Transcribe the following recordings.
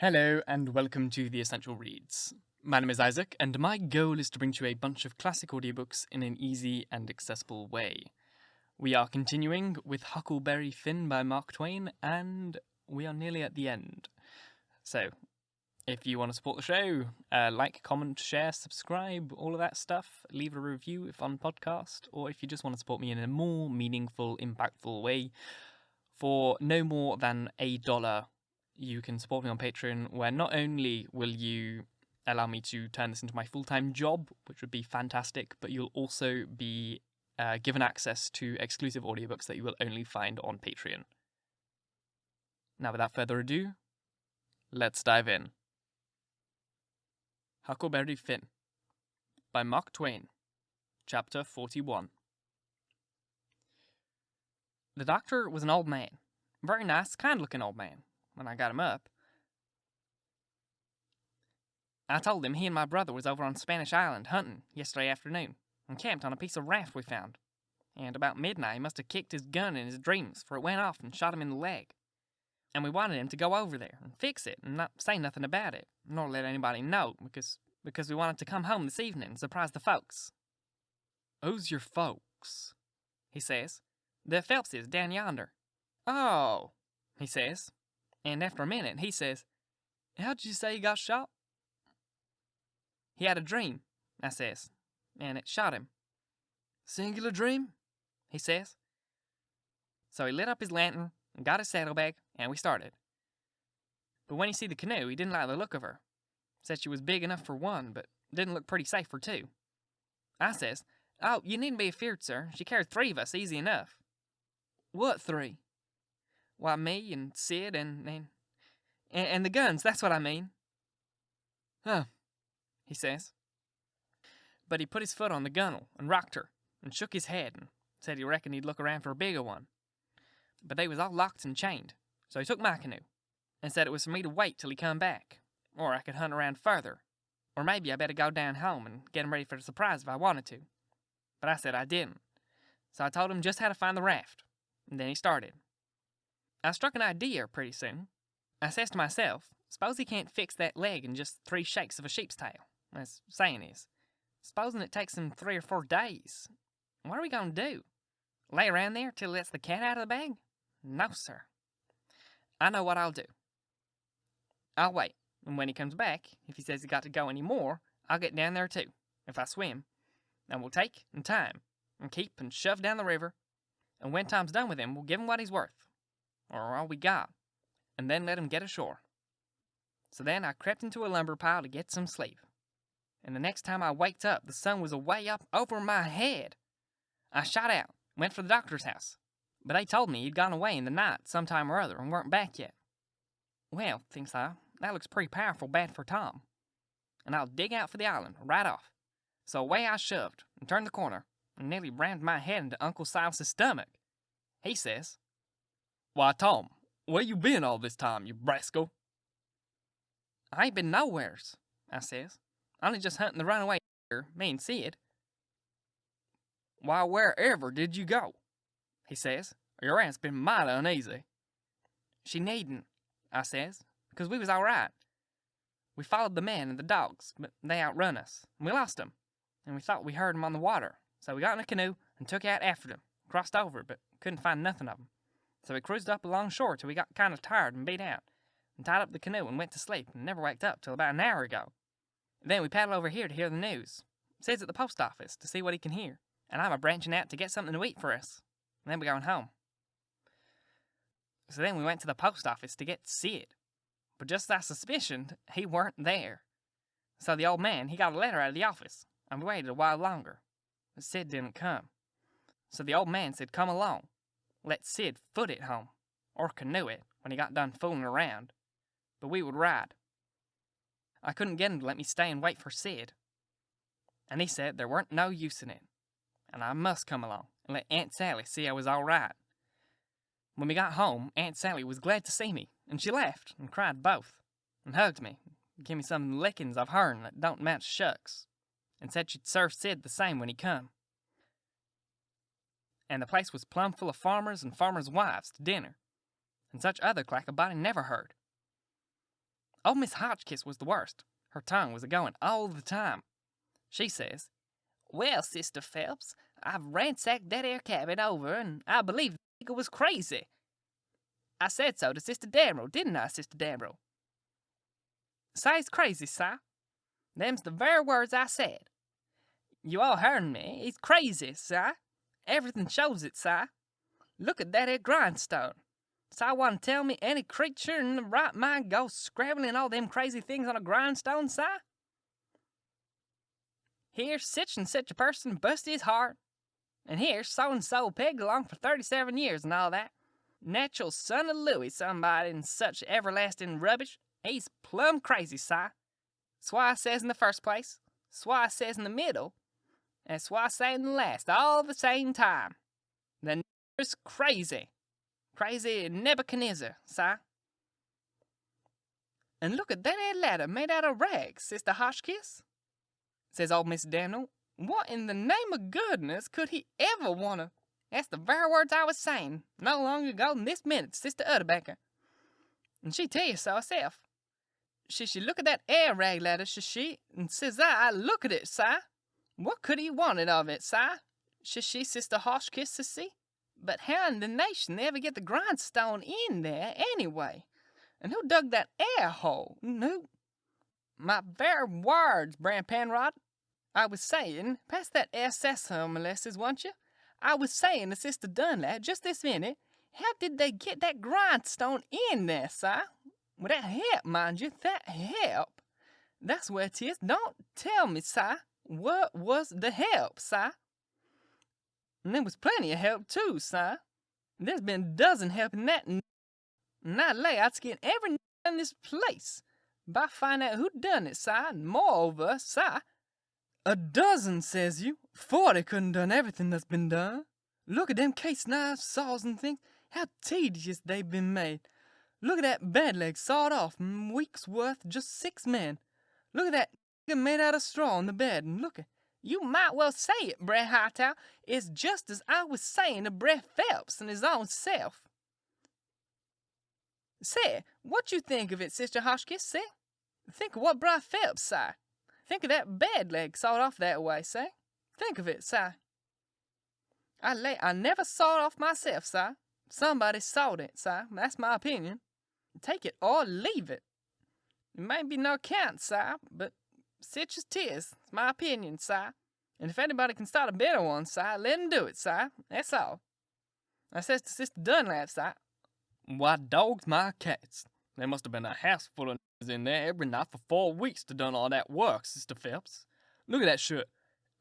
Hello, and welcome to The Essential Reads. My name is Isaac, and my goal is to bring to you a bunch of classic audiobooks in an easy and accessible way. We are continuing with Huckleberry Finn by Mark Twain, and we are nearly at the end. So, if you want to support the show, like, comment, share, subscribe, all of that stuff, leave a review if on podcast, or if you just want to support me in a more meaningful, impactful way, for no more than $1, you can support me on Patreon, where not only will you allow me to turn this into my full-time job, which would be fantastic, but you'll also be given access to exclusive audiobooks that you will only find on Patreon. Now, without further ado, let's dive in. Huckleberry Finn by Mark Twain, Chapter 41. The doctor was an old man, a very nice, kind-looking old man. When I got him up, I told him he and my brother was over on Spanish Island hunting yesterday afternoon and camped on a piece of raft we found. And about midnight he must have kicked his gun in his dreams, for it went off and shot him in the leg. And we wanted him to go over there and fix it and not say nothing about it, nor let anybody know, because we wanted to come home this evening and surprise the folks. "Who's your folks?" he says. "The Phelpses down yonder." "Oh," he says. And after a minute, he says, "How'd you say he got shot?" "He had a dream," I says, "and it shot him." "Singular dream?" he says. So he lit up his lantern and got his saddlebag, and we started. But when he see the canoe, he didn't like the look of her. Said she was big enough for one, but didn't look pretty safe for two. I says, "Oh, you needn't be afeard, sir. She carried 3 of us easy enough." "What 3? "Why, me and Sid and the guns, that's what I mean." "Huh," he says. But he put his foot on the gunwale and rocked her and shook his head and said he reckoned he'd look around for a bigger one. But they was all locked and chained, so he took my canoe and said it was for me to wait till he come back, or I could hunt around further, or maybe I better go down home and get him ready for the surprise if I wanted to. But I said I didn't, so I told him just how to find the raft, and then he started. I struck an idea pretty soon. I says to myself, suppose he can't fix that leg in just 3 shakes of a sheep's tail, as saying is. Supposing it takes him 3 or 4 days. What are we going to do? Lay around there till he lets the cat out of the bag? No, sir. I know what I'll do. I'll wait, and when he comes back, if he says he got to go any more, I'll get down there too, if I swim, and we'll take and time, and keep and shove down the river, and when Tom's done with him, we'll give him what he's worth, or all we got, and then let him get ashore." So then I crept into a lumber pile to get some sleep, and the next time I waked up, the sun was away up over my head. I shot out, went for the doctor's house, but they told me he'd gone away in the night sometime or other and weren't back yet. Well, thinks I, that looks pretty powerful bad for Tom, and I'll dig out for the island right off. So away I shoved and turned the corner and nearly rammed my head into Uncle Silas's stomach. He says, "Why, Tom, where you been all this time, you rascal?" "I ain't been nowheres," I says. "Only just hunting the runaway here, me and Sid." "Why, wherever did you go?" he says. "Your aunt's been mighty uneasy." "She needn't," I says, "because we was all right. We followed the men and the dogs, but they outrun us, and we lost 'em, and we thought we heard 'em on the water, so we got in a canoe and took out after them, crossed over, but couldn't find nothing of 'em. So we cruised up along shore till we got kind of tired and beat out, and tied up the canoe and went to sleep and never waked up till about an hour ago. Then we paddled over here to hear the news. Sid's at the post office to see what he can hear, and I'm a-branching out to get something to eat for us, and then we're going home. So then we went to the post office to get Sid, but just as I suspicioned, he weren't there. So the old man, he got a letter out of the office, and we waited a while longer, but Sid didn't come. So the old man said come along, let Sid foot it home, or canoe it, when he got done fooling around, but we would ride. I couldn't get him to let me stay and wait for Sid, and he said there weren't no use in it, and I must come along and let Aunt Sally see I was all right. When we got home, Aunt Sally was glad to see me, and she laughed and cried both, and hugged me, and gave me some lickings of hern that don't amount to shucks, and said she'd serve Sid the same when he come. And the place was plumb full of farmers and farmers' wives to dinner, and such other clack a body never heard. Old Miss Hotchkiss was the worst. Her tongue was a-going all the time. She says, "Well, Sister Phelps, I've ransacked that 'ere cabin over, and I believe the nigger was crazy. I said so to Sister Danbro, didn't I, Sister Danbro?" "Say he's crazy, Si. Them's the very words I said. You all heard me. He's crazy, Si. Everything shows it, Si. Look at that 'ere grindstone. Si want to tell me any creature in the right mind goes scrabbling all them crazy things on a grindstone, Si? Here's sich and sich a person bust his heart, and here's so-and-so pegged along for 37 years and all that. Natural son of Louis, somebody, and such everlasting rubbish. He's plumb crazy, Si. That's why I says in the first place, that's why I says in the middle, and that's why I say in the last, all the same time. The nigger's crazy. Crazy Nebuchadnezzar, Si. And look at that 'ere ladder made out of rags, Sister Hotchkiss," says old Miss Daniel. "What in the name of goodness could he ever want to—" That's the very words I was saying no longer ago than this minute, Sister Udebaker. And she tell you so herself. She look at that 'ere rag ladder, she, and says I, "Look at it, Si. What could he wanted of it, Si?" She, Sister Hotchkiss, see? "But how in the nation they ever get the grindstone in there, anyway? And who dug that air hole? And who—" "My very words, Bran Penrod. I was saying, pass that air sessile molasses, won't you? I was saying to Sister Dunlap just this minute, how did they get that grindstone in there, Si? With that help, mind you, that help. That's where it is. Don't tell me, Si. What was the help, Si? And there was plenty of help, too, Si. There's been a dozen helping that, and I lay I'd skin every n in this place by finding out who done it, Si, and moreover, Si." "A dozen, says you? 40 couldn't done everything that's been done. Look at them case knives, saws, and things. How tedious they've been made. Look at that bed leg sawed off, weeks worth, just 6 men. Look at that nigger made out of straw on the bed, and look at—" "You might well say it, Brer Hightower. It's just as I was saying to Brer Phelps and his own self. Say, what you think of it, Sister Hotchkiss, say? Think of what Brer Phelps say. Think of that bed leg sawed off that way, say. Think of it, say. I never sawed off myself, say. Somebody sawed it, say. That's my opinion. Take it or leave it. It may be no count, say, but sich as 'tis. It's my opinion, say. And if anybody can start a better one, say, let 'em do it, say. That's all. I says to Sister Dunlap, say, "Why, dogs my cats. There must have been a house full of n***s in there every night for 4 weeks to done all that work, Sister Phelps. Look at that shirt.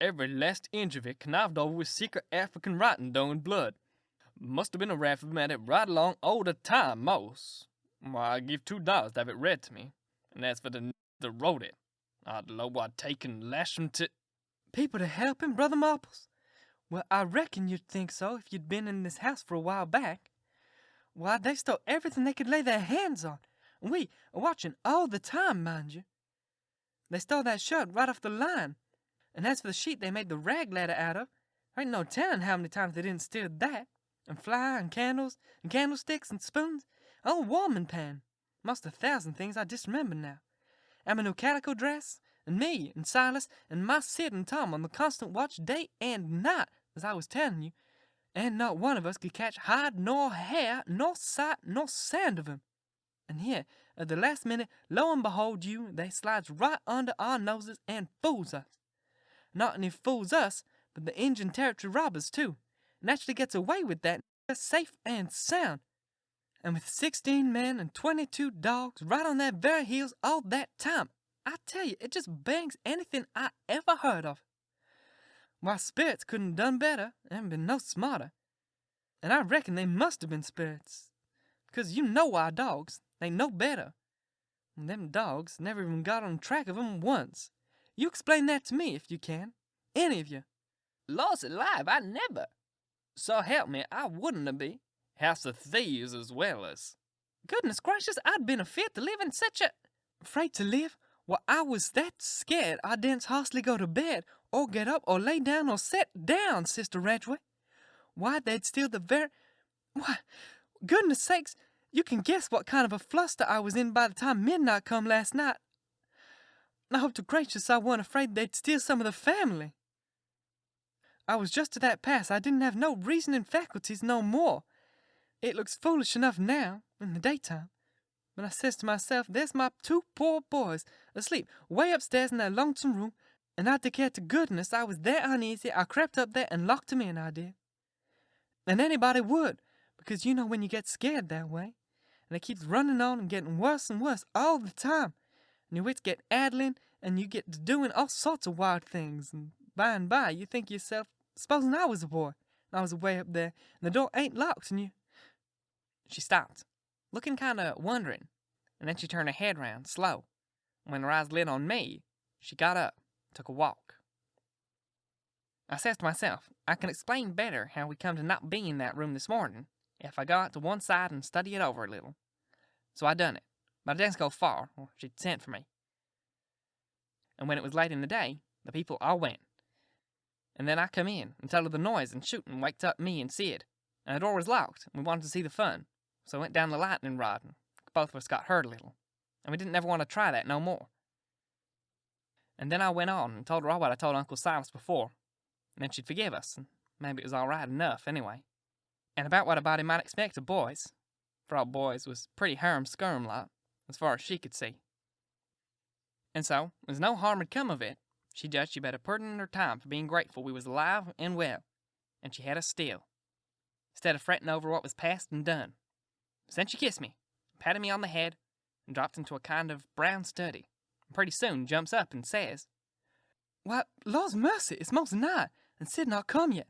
Every last inch of it connived over with secret African writing done in blood. Must have been a raft of them at it right along all the time, most. Why, I'd give $2 to have it read to me. And as for the n***s that wrote it, I'd low I'd take and lash 'em to—" "People to help him, Brother Marples? Well, I reckon you'd think so if you'd been in this house for a while back. Why, they stole everything they could lay their hands on, and we are watching all the time, mind you. They stole that shirt right off the line, and as for the sheet they made the rag ladder out of, there ain't no telling how many times they didn't steal that, and fly, and candles, and candlesticks, and spoons, old warming pan, most 1,000 things I disremember now, and my new calico dress, and me, and Silas, and my Sid and Tom on the constant watch day and night, as I was telling you, and not one of us could catch hide nor hair, nor sight, nor sound of 'em. And here, at the last minute, lo and behold they slides right under our noses and fools us. Not only fools us, but the Injun Territory robbers, too, and actually gets away with that safe and sound. And with 16 men and 22 dogs right on their very heels all that time. I tell you, it just bangs anything I ever heard of. Why, spirits couldn't have done better and been no smarter. And I reckon they must have been spirits, because you know our dogs, they know better. And them dogs never even got on track of 'em once. You explain that to me if you can, any of you." "Laws alive, I never. So help me, I wouldn't have be. House of thieves as well as—" "Goodness gracious, I'd been afraid to live in such a—" "Afraid to live? Well, I was that scared I didn't hardly go to bed, or get up, or lay down, or sit down, Sister Ridgway. Why, they'd steal the very— Why, goodness sakes, You can guess what kind of a fluster I was in by the time midnight come last night. I hope to gracious I wasn't afraid they'd steal some of the family. I was just to that pass I didn't have no reasoning faculties no more. It looks foolish enough now, in the daytime, but I says to myself, there's my 2 poor boys asleep way upstairs in that lonesome room, and I declare to goodness I was that uneasy I crept up there and locked 'em in, I did. And anybody would, because you know when you get scared that way, and it keeps running on and getting worse and worse all the time, and your wits get addling, and you get to doing all sorts of wild things, and by you think to yourself, supposing I was a boy, and I was away up there, and the door ain't locked, and you... She stopped, looking kind of wondering, and then she turned her head round, slow. When her eyes lit on me, she got up, took a walk. I says to myself, I can explain better how we come to not be in that room this morning if I go out to one side and study it over a little. So I done it, but I didn't go far, or she'd sent for me. And when it was late in the day, the people all went. And then I come in and told her the noise and shooting waked up me and Sid, and the door was locked, and we wanted to see the fun. So I went down the lightning rod, and both of us got hurt a little, and we didn't ever want to try that no more. And then I went on and told her all what I told Uncle Silas before, and then she'd forgive us, and maybe it was all right enough anyway. And about what a body might expect of boys, for all boys was pretty harum-scarum lot, as far as she could see. And so, as no harm had come of it, she judged she better put in her time for being grateful we was alive and well, and she had us still, instead of fretting over what was past and done. So then she kissed me, patted me on the head, and dropped into a kind of brown study, and pretty soon jumps up and says, Why, Lord's mercy, it's most night, and Sid not come yet.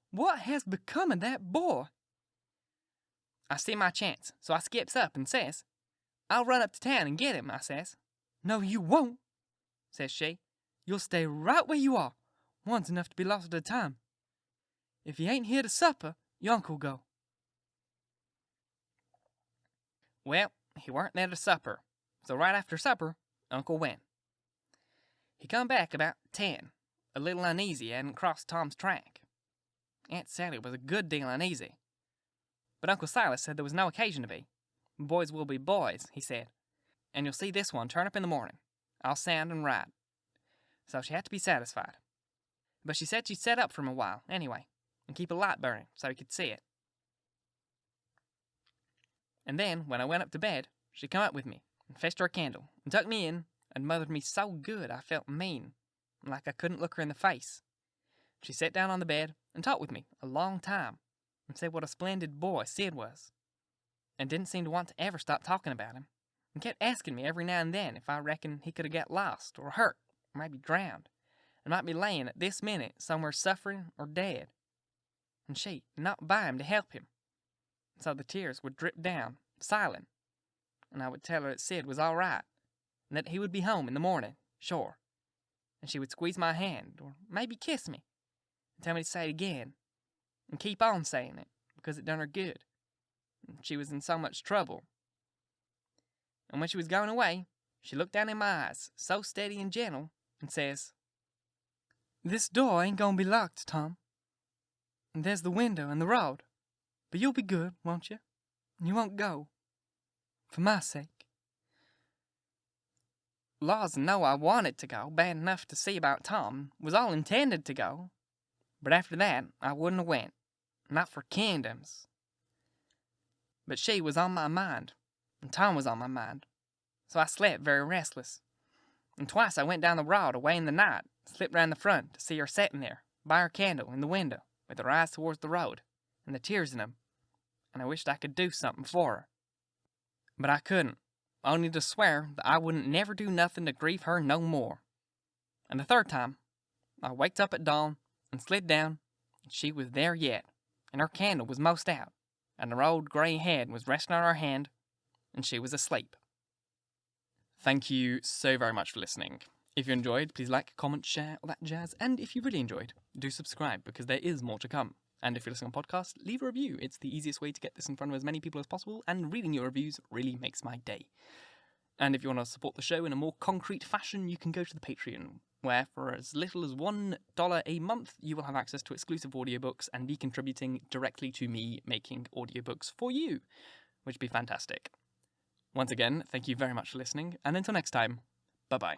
What has become of that boy? I see my chance, so I skips up and says, I'll run up to town and get him, I says. No, you won't, says she. You'll stay right where you are. One's enough to be lost at a time. If you ain't here to supper, your uncle go. Well, he weren't there to supper, so right after supper, Uncle went. He come back about 10, a little uneasy he hadn't crossed Tom's track. Aunt Sally was a good deal uneasy. But Uncle Silas said there was no occasion to be. Boys will be boys, he said, and you'll see this one turn up in the morning, all sound and right. So she had to be satisfied. But she said she'd set up for him a while, anyway, and keep a light burning so he could see it. And then, when I went up to bed, she come up with me, and fetched her a candle, and tucked me in, and mothered me so good I felt mean, like I couldn't look her in the face. She sat down on the bed, and talked with me a long time, and said what a splendid boy Sid was, and didn't seem to want to ever stop talking about him, and kept asking me every now and then if I reckoned he could have got lost, or hurt, or maybe drowned, and might be laying at this minute somewhere suffering or dead, and she not by him to help him. So the tears would drip down, silent, and I would tell her that Sid was all right, and that he would be home in the morning, sure. And she would squeeze my hand, or maybe kiss me, and tell me to say it again, and keep on saying it, because it done her good. And she was in so much trouble. And when she was going away, she looked down in my eyes, so steady and gentle, and says, This door ain't gonna be locked, Tom. And there's the window and the road. But you'll be good, won't you? And you won't go. For my sake. Laws, no, I wanted to go, bad enough to see about Tom, was all intended to go. But after that, I wouldn't have went. Not for kingdoms. But she was on my mind, and Tom was on my mind. So I slept very restless. And twice I went down the road away in the night, slipped round the front to see her setting there, by her candle in the window, with her eyes towards the road, and the tears in them, and I wished I could do something for her. But I couldn't, only to swear that I wouldn't never do nothing to grieve her no more. And the third time, I waked up at dawn, and slid down, and she was there yet, and her candle was most out, and her old grey head was resting on her hand, and she was asleep. Thank you so very much for listening. If you enjoyed, please like, comment, share, all that jazz, and if you really enjoyed, do subscribe, because there is more to come. And if you're listening on podcast, leave a review. It's the easiest way to get this in front of as many people as possible, and reading your reviews really makes my day. And if you want to support the show in a more concrete fashion, you can go to the Patreon, where for as little as $1 a month, you will have access to exclusive audiobooks and be contributing directly to me making audiobooks for you, which would be fantastic. Once again, thank you very much for listening, and until next time, bye-bye.